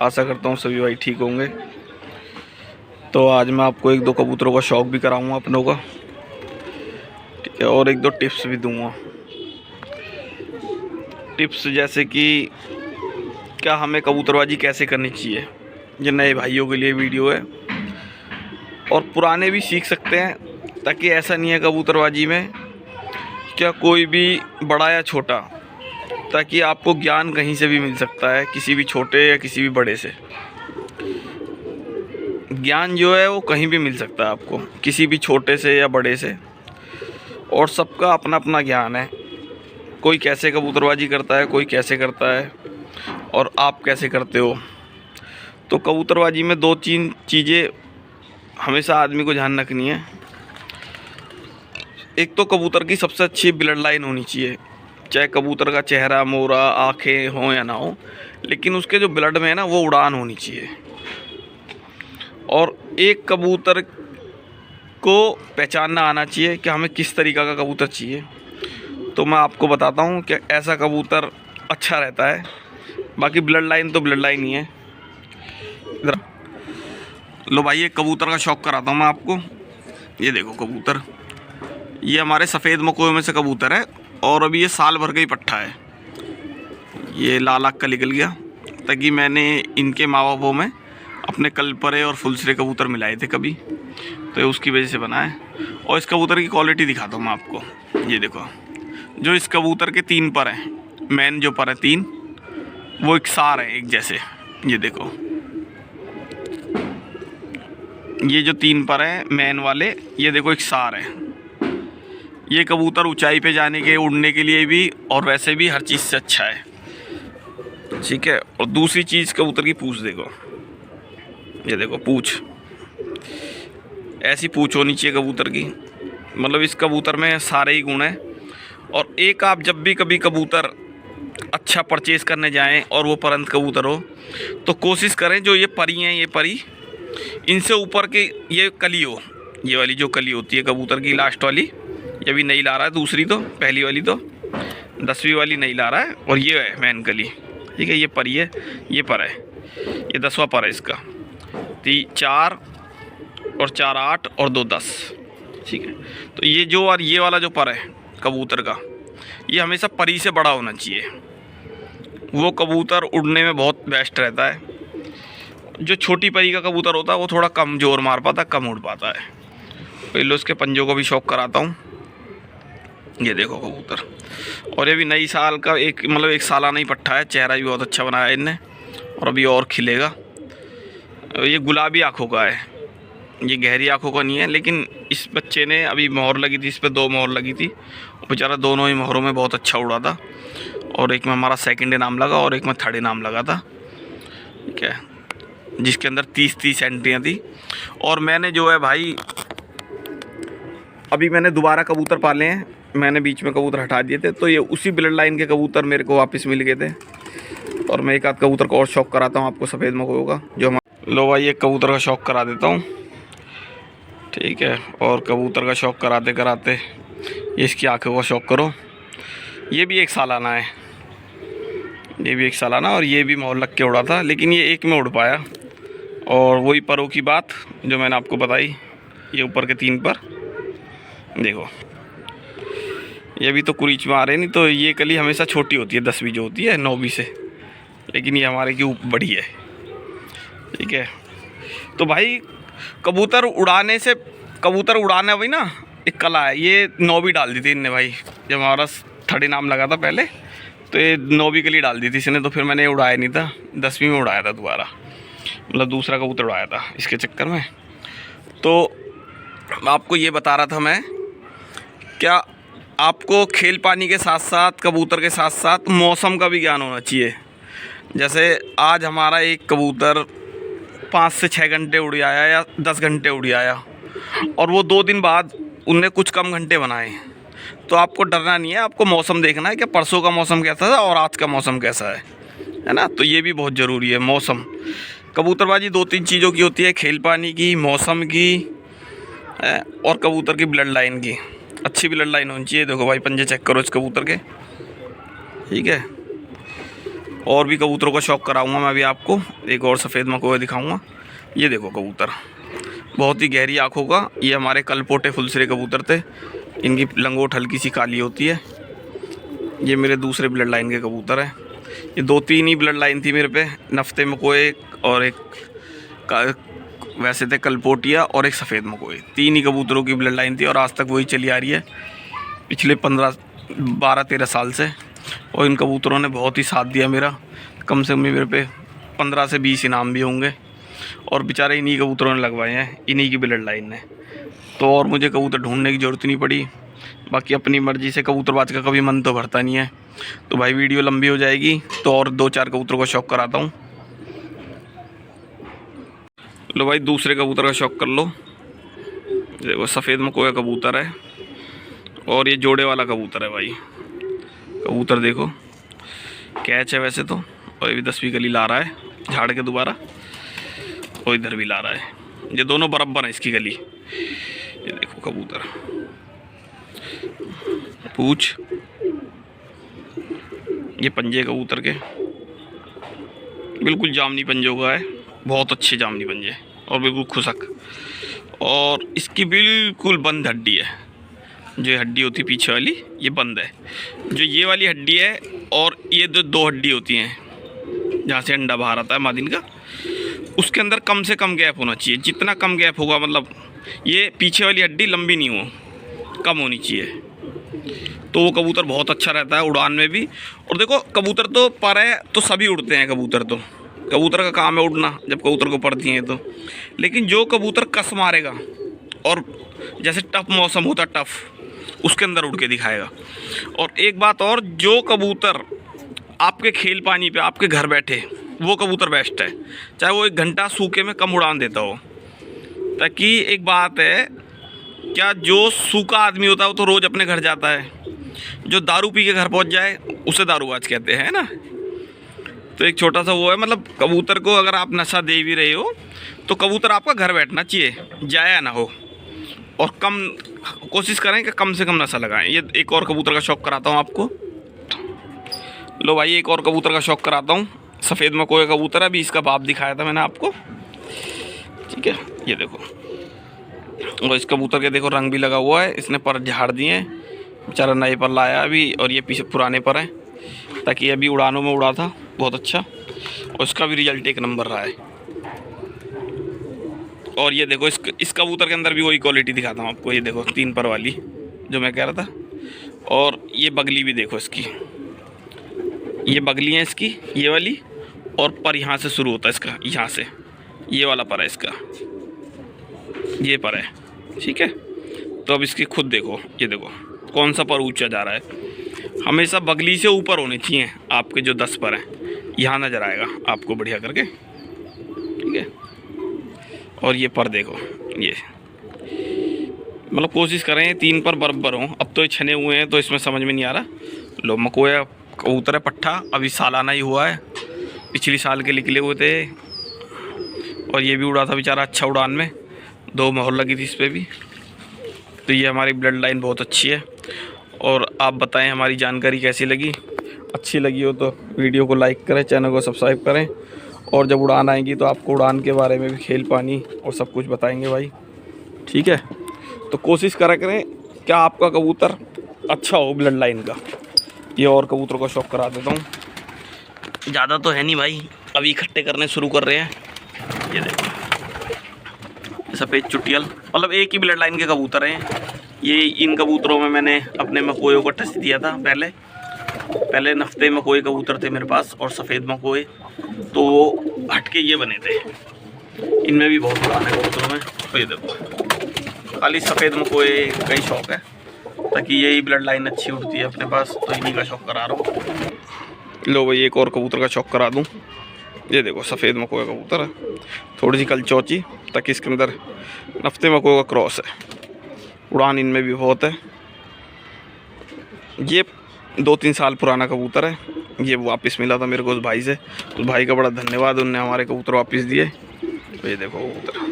आशा करता हूँ सभी भाई ठीक होंगे। तो आज मैं आपको एक दो कबूतरों का शौक भी कराऊंगा अपनों का, ठीक है, और एक दो टिप्स भी दूंगा। टिप्स जैसे कि क्या हमें कबूतरबाजी कैसे करनी चाहिए, ये नए भाइयों के लिए वीडियो है और पुराने भी सीख सकते हैं, ताकि ऐसा नहीं है कबूतरबाजी में क्या कोई भी बड़ा या छोटा, ताकि आपको ज्ञान कहीं से भी मिल सकता है, किसी भी छोटे या किसी भी बड़े से। ज्ञान जो है वो कहीं भी मिल सकता है आपको, किसी भी छोटे से या बड़े से, और सबका अपना अपना ज्ञान है। कोई कैसे कबूतरबाजी करता है, कोई कैसे करता है, और आप कैसे करते हो। तो कबूतरबाजी में दो तीन चीज़ें हमेशा आदमी को ध्यान रखनी है। एक तो कबूतर की सबसे अच्छी ब्लड लाइन होनी चाहिए, चाहे कबूतर का चेहरा, मोरा, आँखें हों या ना हो, लेकिन उसके जो ब्लड में है ना वो उड़ान होनी चाहिए। और एक कबूतर को पहचानना आना चाहिए कि हमें किस तरीक़ा का कबूतर चाहिए। तो मैं आपको बताता हूँ कि ऐसा कबूतर अच्छा रहता है। बाकी ब्लड लाइन तो ब्लड लाइन ही है। इधर लो भाई, एक कबूतर का शौक़ कराता हूँ मैं आपको। ये देखो कबूतर, ये हमारे सफ़ेद मकोए में से कबूतर है और अभी ये साल भर का ही पट्ठा है। ये लाल आँख का निकल गया, ताकि मैंने इनके माँ बापों में अपने कलपरे और फुलसरे कबूतर मिलाए थे कभी, तो ये उसकी वजह से बना है। और इस कबूतर की क्वालिटी दिखाता हूँ मैं आपको। ये देखो, जो इस कबूतर के 3 पर हैं, मैन जो पर है 3, वो एक सार है एक जैसे। ये देखो, ये जो 3 पर हैं मैन वाले, ये देखो एक सार है। ये कबूतर ऊंचाई पे जाने के, उड़ने के लिए भी और वैसे भी हर चीज़ से अच्छा है, ठीक है। और दूसरी चीज़, कबूतर की पूँछ देखो। ये देखो पूँछ, ऐसी पूँछ होनी चाहिए कबूतर की। मतलब इस कबूतर में सारे ही गुण हैं। और एक आप जब भी कभी कबूतर अच्छा परचेज़ करने जाएं और वो परंत कबूतर हो, तो कोशिश करें जो ये परी हैं, ये परी, इनसे ऊपर के ये कली हो। ये वाली जो कली होती है कबूतर की, लास्ट वाली, ये भी नहीं ला रहा है, दूसरी तो, पहली वाली तो 10वीं वाली नहीं ला रहा है, और ये है मैन कली, ठीक है। ये परी है, ये पर है, ये 10वां पर है इसका। 4 और 4 8 और 2 10, ठीक है। तो ये जो और ये वाला जो पर है कबूतर का, ये हमेशा परी से बड़ा होना चाहिए। वो कबूतर उड़ने में बहुत बेस्ट रहता है। जो छोटी परी का कबूतर होता है वो थोड़ा कम जोर मार पाता, कम उड़ पाता है। पहले उसके पंजों का भी शौक़ कराता हूँ। ये देखो कबूतर, और ये भी नई साल का एक, मतलब 1 सालाना ही पट्ठा है। चेहरा भी बहुत अच्छा बनाया है इनने, और अभी और खिलेगा। ये गुलाबी आँखों का है, ये गहरी आँखों का नहीं है। लेकिन इस बच्चे ने अभी मोहर लगी थी, इस पर 2 मोहर लगी थी, बेचारा दोनों ही मोहरों में बहुत अच्छा उड़ा था। और एक में हमारा सेकंड इनाम लगा और एक में 3rd इनाम लगा था, ठीक है, जिसके अंदर 30-30 एंट्रियाँ थी। और मैंने जो है भाई, अभी मैंने दोबारा कबूतर पाले हैं। मैंने बीच में कबूतर हटा दिए थे, तो ये उसी ब्लड लाइन के कबूतर मेरे को वापस मिल गए थे। और मैं एक आध कबूतर को और शौक़ कराता हूँ आपको सफ़ेद मकोए का, जो हमारा। लो भाई, एक कबूतर का शौक़ करा देता हूँ, ठीक है। और कबूतर का शौक़ कराते कराते इसकी आँखों का शौक़ करो। ये भी 1 सालाना है, ये भी 1 सालाना, और ये भी मोहर लग के उड़ा था, लेकिन ये एक में उड़ पाया। और वही परों की बात जो मैंने आपको बताई, ये ऊपर के 3 पर देखो, ये भी तो कुरीच में आ रहे, नहीं तो ये कली हमेशा छोटी होती है, 10वीं जो होती है 9वीं से, लेकिन ये हमारे की बड़ी है, ठीक है। तो भाई कबूतर उड़ाने से, कबूतर उड़ाना वही ना एक कला है। ये 9वीं डाल दी थी इनने भाई, जब हमारा 3rd इनाम लगा था पहले, तो ये 9वीं कली डाल दी थी इसने। तो फिर मैंने उड़ाया नहीं था, 10वीं में उड़ाया था दोबारा, मतलब दूसरा कबूतर उड़ाया था इसके चक्कर में। तो आपको ये बता रहा था मैं, क्या आपको खेल पानी के साथ साथ, कबूतर के साथ साथ मौसम का भी ज्ञान होना चाहिए। जैसे आज हमारा एक कबूतर 5 से 6 घंटे उड़ आया या 10 घंटे उड़ आया, और वो 2 दिन बाद उनने कुछ कम घंटे बनाए। तो आपको डरना नहीं है, आपको मौसम देखना है कि परसों का मौसम कैसा था और आज का मौसम कैसा है ना। तो ये भी बहुत ज़रूरी है मौसम। कबूतरबाजी 2-3 चीज़ों की होती है, खेल पानी की, मौसम की, और कबूतर की ब्लड लाइन की। अच्छी ब्लड लाइन होनी चाहिए। देखो भाई, पंजे चेक करो इस कबूतर के, ठीक है। और भी कबूतरों का शौक़ कराऊंगा मैं अभी आपको। एक और सफ़ेद मकोए दिखाऊंगा। ये देखो कबूतर, बहुत ही गहरी आँखों का। ये हमारे कलपोटे फुलसरे कबूतर थे। इनकी लंगोट हल्की सी काली होती है। ये मेरे दूसरे ब्लड लाइन के कबूतर हैं। ये 2-3 ही ब्लड लाइन थी मेरे पे, नफ्ते मकोए और एक वैसे थे कलपोटिया और एक सफ़ेद मकोए। 3 ही कबूतरों की ब्लड लाइन थी और आज तक वही चली आ रही है पिछले 12-13 साल से। और इन कबूतरों ने बहुत ही साथ दिया मेरा। कम से कम मेरे पे 15 से 20 इनाम भी होंगे और बेचारे इन्हीं कबूतरों ने लगवाए हैं, इन्हीं की ब्लड लाइन ने। तो और मुझे कबूतर ढूंढने की ज़रूरत नहीं पड़ी। बाकी अपनी मर्ज़ी से कबूतरबाज का कभी मन तो भरता नहीं है। तो भाई वीडियो लंबी हो जाएगी तो और 2-4 कबूतरों का शौक़ कराता हूँ। लो भाई दूसरे कबूतर का शौक़ कर लो। देखो सफ़ेद मकोया कबूतर है और ये जोड़े वाला कबूतर है भाई। कबूतर देखो कैच है वैसे तो, और ये भी 10वीं कली ला रहा है झाड़ के दोबारा, और इधर भी ला रहा है। ये दोनों बराबर हैं इसकी गली। ये देखो कबूतर, पूछ, ये पंजे कबूतर के बिल्कुल जामनी पंजों का है, बहुत अच्छे जामनी पंजे और बिल्कुल खुशक। और इसकी बिल्कुल बंद हड्डी है। जो हड्डी होती है पीछे वाली ये बंद है। जो ये वाली हड्डी है और ये जो 2 हड्डी होती हैं जहाँ से अंडा बाहर आता है मादिन का, उसके अंदर कम से कम गैप होना चाहिए। जितना कम गैप होगा, मतलब ये पीछे वाली हड्डी लंबी नहीं हो, कम होनी चाहिए, तो वो कबूतर बहुत अच्छा रहता है उड़ान में भी। और देखो कबूतर तो पर है तो सभी उड़ते हैं। कबूतर का काम है उड़ना जब कबूतर को पड़ती हैं तो। लेकिन जो कबूतर कस मारेगा और जैसे टफ मौसम होता है टफ, उसके अंदर उड़ के दिखाएगा। और एक बात और, जो कबूतर आपके खेल पानी पे आपके घर बैठे, वो कबूतर बेस्ट है, चाहे वो 1 घंटा सूखे में कम उड़ान देता हो। ताकि एक बात है, क्या जो सूखा आदमी होता है वो तो रोज़ अपने घर जाता है, जो दारू पी के घर पहुंच जाए उसे दारूबाज कहते हैं ना। तो एक छोटा सा वो है, मतलब कबूतर को अगर आप नशा दे भी रहे हो तो कबूतर आपका घर बैठना चाहिए, जाया ना हो। और कम कोशिश करें कि कम से कम नशा लगाएं। ये एक और कबूतर का शौक़ कराता हूँ आपको। लो भाई एक और कबूतर का शौक़ कराता हूँ। सफ़ेद मकोया कबूतर है, अभी इसका बाप दिखाया था मैंने आपको, ठीक है। ये देखो, और इस कबूतर के देखो रंग भी लगा हुआ है। इसने पर झाड़ दिए हैं, बेचारा नए पर लाया अभी, और ये पीछे पुराने पर हैं, ताकि ये अभी उड़ानों में उड़ा था बहुत अच्छा, और इसका भी रिजल्ट 1 नंबर रहा है। और ये देखो इस कबूतर के अंदर भी वही क्वालिटी दिखाता हूँ आपको। ये देखो 3 पर वाली जो मैं कह रहा था। और ये बगली भी देखो इसकी, ये बगली है इसकी, ये वाली, और पर यहाँ से शुरू होता है इसका, यहाँ से ये वाला पर है इसका, ये पर है, ठीक है। तो अब इसकी खुद देखो, ये देखो कौन सा पर ऊंचा जा रहा है। हमेशा बगली से ऊपर होने चाहिए आपके जो 10 पर हैं, यहाँ नज़र आएगा आपको बढ़िया करके, ठीक है। और ये पर देखो, ये मतलब कोशिश करें 3 पर बराबर हों। अब तो ये छने हुए हैं तो इसमें समझ में नहीं आ रहा। लो मकोया कबूतर है पट्ठा, अभी सालाना ही हुआ है, पिछली साल के निकले हुए थे। और ये भी उड़ा था बेचारा अच्छा उड़ान में, 2 मोहर लगी थी इस पर भी। तो ये हमारी ब्लड लाइन बहुत अच्छी है। और आप बताएं हमारी जानकारी कैसी लगी। अच्छी लगी हो तो वीडियो को लाइक करें, चैनल को सब्सक्राइब करें। और जब उड़ान आएंगी तो आपको उड़ान के बारे में भी, खेल पानी और सब कुछ बताएंगे भाई, ठीक है। तो कोशिश करा करें क्या आपका कबूतर अच्छा हो ब्लड लाइन का। ये और कबूतरों का शौक़ करा देता हूँ। ज़्यादा तो है नहीं भाई, अभी इकट्ठे करने शुरू कर रहे हैं। ये देखो सफ़ेद चुटियल, मतलब एक ही ब्लड लाइन के कबूतर हैं ये। इन कबूतरों में मैंने अपने मकोयों को टच दिया था पहले नफ्ते मकोए कबूतर थे मेरे पास और सफ़ेद मकोए, तो वो हटके ये बने थे। इनमें भी बहुत उड़ान है कबूतरों में। तो ये देखो खाली सफ़ेद मकोए का ही शौक़ है, ताकि यही ब्लड लाइन अच्छी उड़ती है अपने पास, तो इन्हीं का शौक़ करा रहा हूँ। लो भाई एक और कबूतर का शौक़ करा दूँ। ये देखो सफ़ेद मकोया कबूतर है, थोड़ी सी कल चौची, ताकि इसके अंदर नफ्ते मकोया का क्रॉस है। उड़ान इनमें भी बहुत है। ये 2-3 साल पुराना कबूतर है। ये वापस मिला था मेरे को उस भाई से, उस भाई का बड़ा धन्यवाद, उनने हमारे कबूतर वापस दिए। तो ये देखो कबूतर।